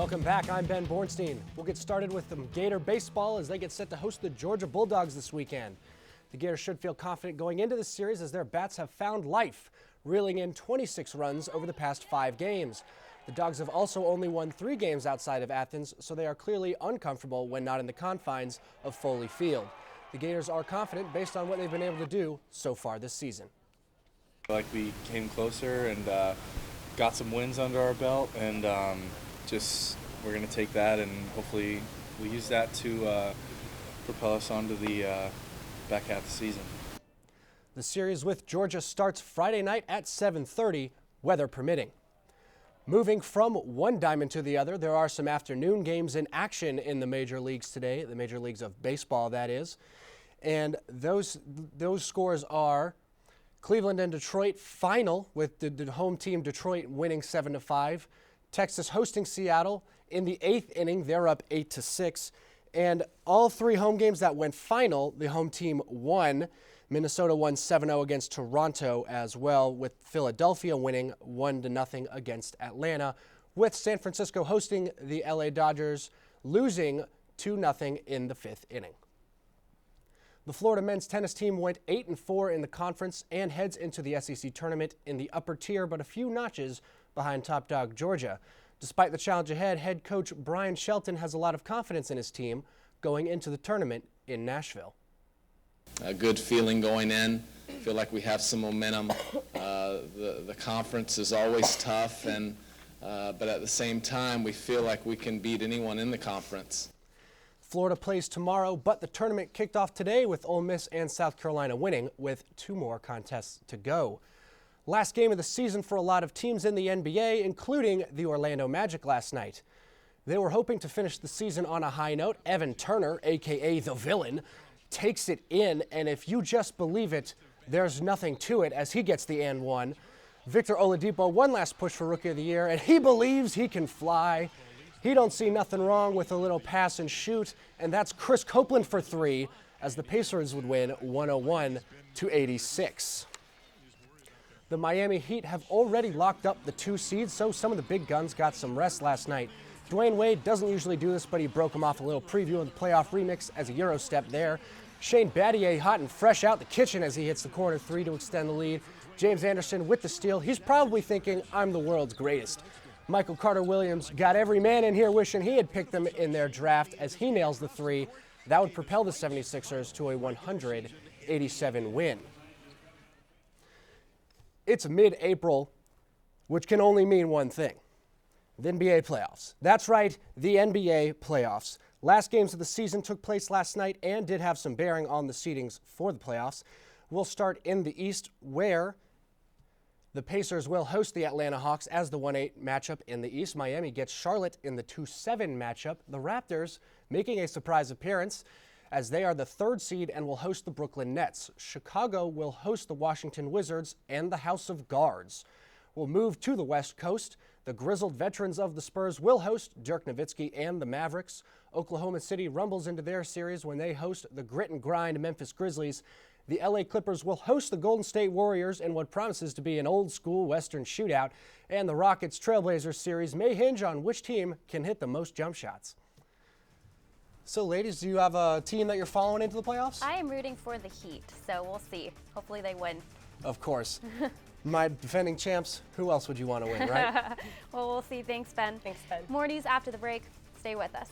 Welcome back. I'm Ben Bornstein. We'll get started with some Gator baseball as they get set to host the Georgia Bulldogs this weekend. The Gators should feel confident going into this series as their bats have found life, reeling in 26 runs over the past 5 games. The Dogs have also only won 3 games outside of Athens, so they are clearly uncomfortable when not in the confines of Foley Field. The Gators are confident based on what they've been able to do so far this season. Like we came closer and got some wins under our belt, and just we're going to take that and hopefully we'll use that to propel us onto the back half of the season. The series with Georgia starts Friday night at 7:30, weather permitting. Moving from one diamond to the other, there are some afternoon games in action in the major leagues today, the major leagues of baseball, that is. And those scores are Cleveland and Detroit final, with the home team Detroit winning 7-5. Texas hosting Seattle. In the 8th inning, they're up 8-6. And all 3 home games that went final, the home team won. Minnesota won 7-0 against Toronto as well, with Philadelphia winning 1-0 against Atlanta, with San Francisco hosting the LA Dodgers, losing 2-0 in the 5th inning. The Florida men's tennis team went 8-4 in the conference and heads into the SEC tournament in the upper tier, but a few notches behind top dog Georgia. Despite the challenge ahead, head coach Brian Shelton has a lot of confidence in his team going into the tournament in Nashville. A good feeling going in. Feel like we have some momentum. The conference is always tough, and but at the same time, we feel like we can beat anyone in the conference. Florida plays tomorrow, but the tournament kicked off today with Ole Miss and South Carolina winning, with 2 more contests to go. Last game of the season for a lot of teams in the NBA, including the Orlando Magic last night. They were hoping to finish the season on a high note. Evan Turner, a.k.a. the villain, takes it in, and if you just believe it, there's nothing to it as he gets the and one. Victor Oladipo, one last push for Rookie of the Year, and he believes he can fly. He don't see nothing wrong with a little pass and shoot, and that's Chris Copeland for 3, as the Pacers would win 101-86. The Miami Heat have already locked up the 2 seeds, so some of the big guns got some rest last night. Dwayne Wade doesn't usually do this, but he broke him off a little preview of the playoff remix as a Euro step there. Shane Battier hot and fresh out the kitchen as he hits the corner 3 to extend the lead. James Anderson with the steal. He's probably thinking, I'm the world's greatest. Michael Carter-Williams got every man in here wishing he had picked them in their draft as he nails the 3. That would propel the 76ers to a 187 win. It's mid-April, which can only mean one thing. The NBA playoffs. That's right, the NBA playoffs. Last games of the season took place last night and did have some bearing on the seedings for the playoffs. We'll start in the East, where the Pacers will host the Atlanta Hawks as the 1-8 matchup in the East. Miami gets Charlotte in the 2-7 matchup. The Raptors making a surprise appearance as they are the 3rd seed and will host the Brooklyn Nets. Chicago will host the Washington Wizards and the House of Guards. We'll move to the West Coast. The grizzled veterans of the Spurs will host Dirk Nowitzki and the Mavericks. Oklahoma City rumbles into their series when they host the grit and grind Memphis Grizzlies. The LA Clippers will host the Golden State Warriors in what promises to be an old-school Western shootout. And the Rockets Trailblazers series may hinge on which team can hit the most jump shots. So, ladies, do you have a team that you're following into the playoffs? I am rooting for the Heat, so we'll see. Hopefully they win. Of course. My defending champs, who else would you want to win, right? Well, we'll see. Thanks, Ben. Thanks, Ben. More news after the break. Stay with us.